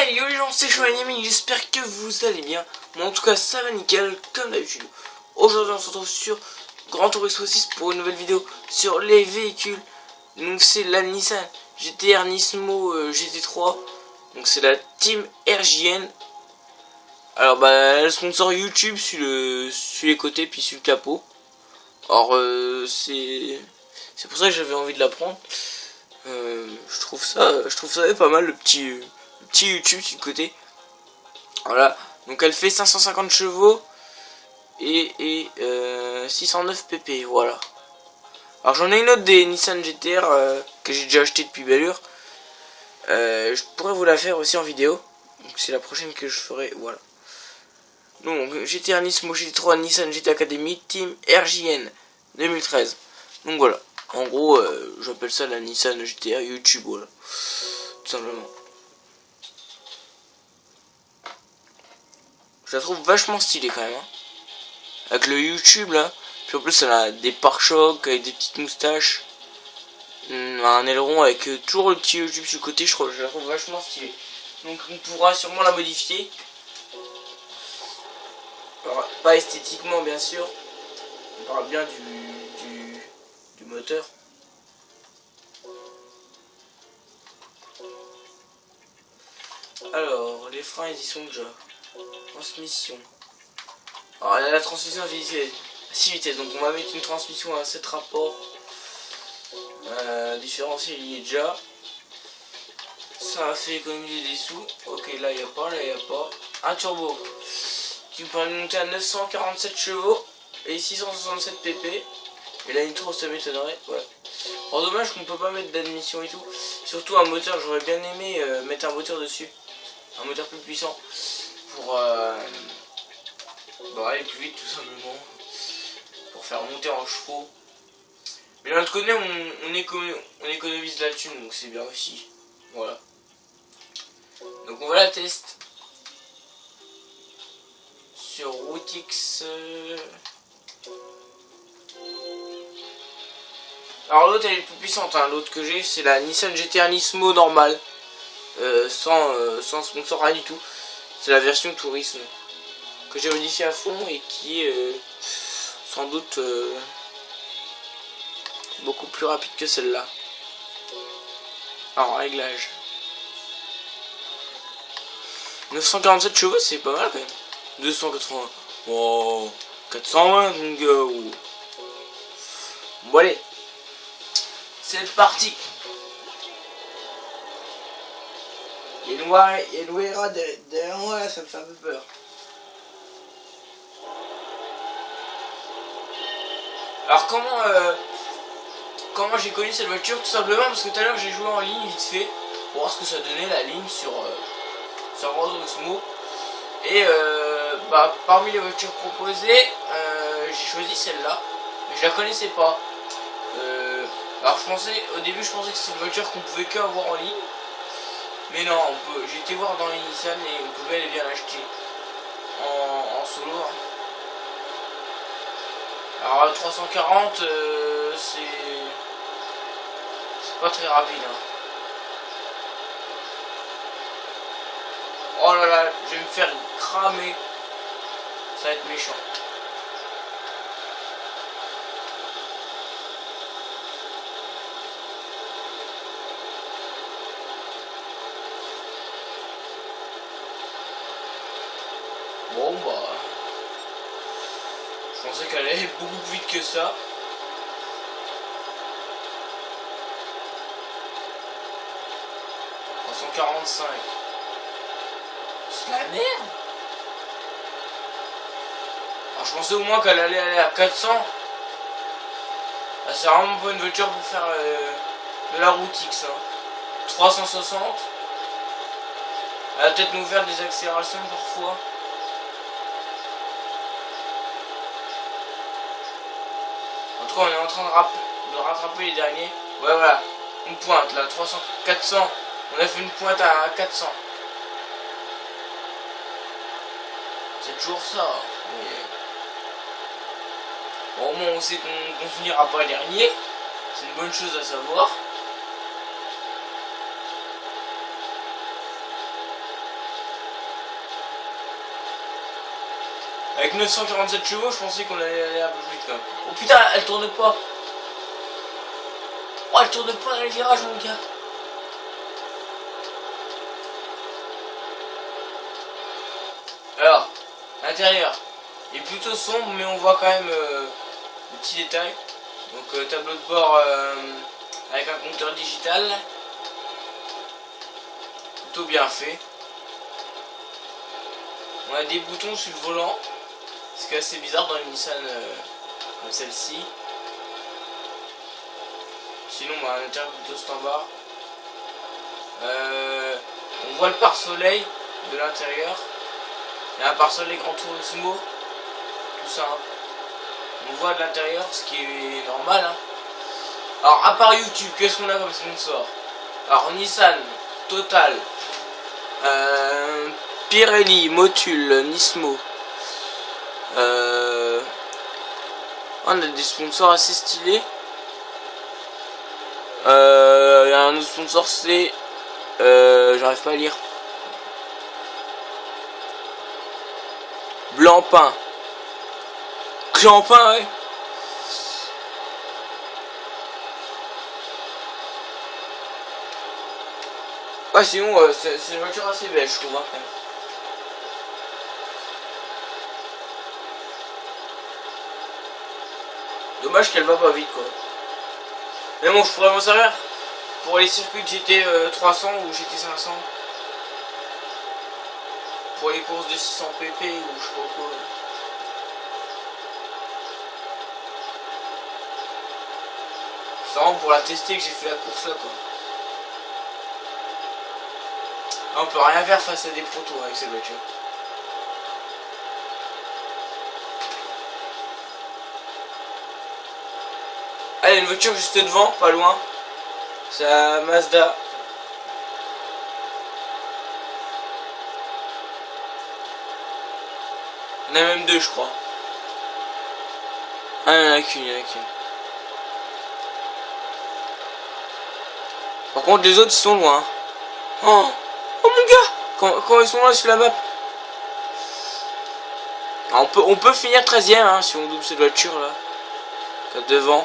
Hey yo les gens, c'est Chouanami, j'espère que vous allez bien. Moi en tout cas ça va nickel comme d'habitude. Aujourd'hui on se retrouve sur Gran Turismo 6 pour une nouvelle vidéo sur les véhicules. Donc c'est la Nissan GT-R Nismo GT3. Donc c'est la team RJN. Alors bah le sponsor YouTube sur les côtés puis sur le capot. Alors c'est pour ça que j'avais envie de la prendre. Je trouve ça pas mal le petit YouTube sur le côté. Voilà, donc elle fait 550 chevaux et 609 pp. Voilà. Alors j'en ai une autre des Nissan GT-R que j'ai déjà acheté depuis belle heure. Je pourrais vous la faire aussi en vidéo. Donc c'est la prochaine que je ferai. Voilà. Donc GT-R Nismo GT3 Nissan GT Academy Team RJN 2013. Donc voilà. En gros, j'appelle ça la Nissan GT-R YouTube. Voilà. Tout simplement. Je la trouve vachement stylée quand même. Hein. Avec le YouTube là. Puis en plus elle a des pare-chocs avec des petites moustaches. Un aileron avec toujours le petit YouTube sur le côté. Je la trouve vachement stylée. Donc on pourra sûrement la modifier. Alors, pas esthétiquement bien sûr. On parle bien du moteur. Alors les freins ils y sont déjà. Transmission. Alors la transmission à 6 vitesses, donc on va mettre une transmission à 7 rapports. Différentiel il y est déjà. Ça a fait économiser des sous. Ok, là il n'y a pas, là il n'y a pas. Un turbo qui me permet de monter à 947 chevaux et 667 pp. Et la nitro ça m'étonnerait. Ouais. Alors dommage qu'on peut pas mettre d'admission et tout. Surtout un moteur, j'aurais bien aimé mettre un moteur dessus. Un moteur plus puissant. Pour aller plus vite tout simplement. Pour faire monter en chevaux. Mais d'un autre côté on économise la thune, donc c'est bien aussi. Voilà. Donc on va la tester. Sur Routix. Alors l'autre elle est plus puissante, hein. L'autre que j'ai c'est la Nissan GT-R Nismo normale. Sans sponsor rien du tout. C'est la version tourisme que j'ai modifié à fond et qui est sans doute beaucoup plus rapide que celle-là. Alors réglage. 947 chevaux c'est pas mal quand même. 280. Oh, 420 mon gars. Bon allez. C'est parti. Il y a une Wera derrière moi là, ça me fait un peu peur. Alors comment j'ai connu cette voiture? Tout simplement parce que tout à l'heure j'ai joué en ligne vite fait pour voir ce que ça donnait la ligne sur Gran Turismo. Et parmi les voitures proposées, j'ai choisi celle-là, mais je la connaissais pas. Alors au début je pensais que c'était une voiture qu'on pouvait que avoir en ligne. Mais non, j'ai été voir dans les Nissan et on pouvait aller bien l'acheter en solo. Hein. Alors 340 c'est pas très rapide. Hein. Oh là là, je vais me faire cramer. Ça va être méchant. Bon bah, je pensais qu'elle allait beaucoup plus vite que ça. « 345. C'est la merde. Alors je pensais au moins qu'elle allait aller à 400. Là, c'est vraiment pas une voiture pour faire de la route X. Hein. 360. Elle va peut-être nous faire des accélérations parfois. En tout cas, on est en train de rattraper les derniers. Ouais, voilà. Une pointe là, 300, 400. On a fait une pointe à 400. C'est toujours ça. Mais... bon, au moins, on sait qu'on finira pas dernier. C'est une bonne chose à savoir. Avec 947 chevaux, je pensais qu'on allait aller un peu plus vite quand même. Oh putain, elle tourne pas. Oh, elle tourne pas dans les virages, mon gars. Alors, l'intérieur est plutôt sombre, mais on voit quand même des petits détails. Donc, tableau de bord avec un compteur digital. Plutôt bien fait. On a des boutons sur le volant. Ce qui est assez bizarre dans une Nissan comme celle-ci. Sinon, bah, un intérieur plutôt standard. On voit le pare-soleil de l'intérieur. Il y a un pare-soleil Gran Turismo. Tout ça. Hein. On voit de l'intérieur, ce qui est normal. Hein. Alors, à part YouTube, qu'est-ce qu'on a comme sponsor? Alors, Nissan, Total, Pirelli, Motul, Nismo. On a des sponsors assez stylés. Il y a un autre sponsor, c'est j'arrive pas à lire. Blancpain. Clampin, ouais. Ouais, sinon c'est une voiture assez belle, je trouve. Hein, quand même. Dommage qu'elle va pas vite, quoi. Mais bon, je pourrais m'en servir pour les circuits de GT 300 ou GT 500. Pour les courses de 600 pp ou je sais pas quoi. C'est vraiment pour la tester que j'ai fait la course là, quoi. Là, on peut rien faire face à des protos avec cette voiture. Ah, il y a une voiture juste devant, pas loin. C'est la Mazda. Il y en a même deux, je crois. Ah, il y en a qu'une, il y en a qu'une. Par contre, les autres, ils sont loin. Oh, oh mon gars, quand ils sont là sur la map. Alors, on peut finir 13ème hein, si on double cette voiture là. Devant.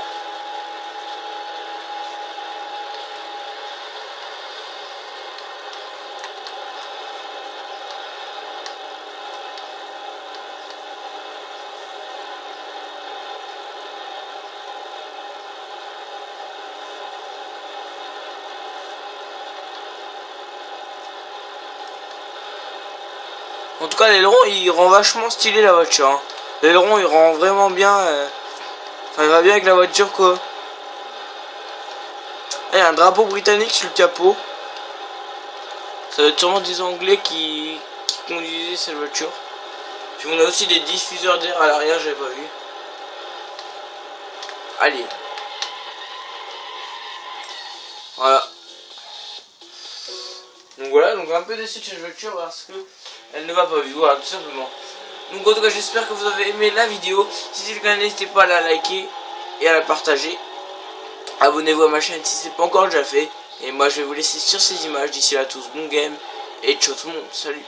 En tout cas, l'aileron il rend vachement stylé la voiture. Hein. L'aileron il rend vraiment bien. Enfin, il va bien avec la voiture quoi. Il y a un drapeau britannique sur le capot. Ça doit être sûrement des Anglais qui conduisaient cette voiture. Puis on a aussi des diffuseurs d'air à l'arrière, j'avais pas vu. Allez. Voilà. Donc voilà, donc un peu déçu de cette voiture parce que elle ne va pas vite, voilà, tout simplement. Donc en tout cas, j'espère que vous avez aimé la vidéo. Si c'est le cas, n'hésitez pas à la liker et à la partager. Abonnez-vous à ma chaîne si c'est pas encore déjà fait. Et moi, je vais vous laisser sur ces images. D'ici là, tous, bon game. Et ciao tout le monde, salut.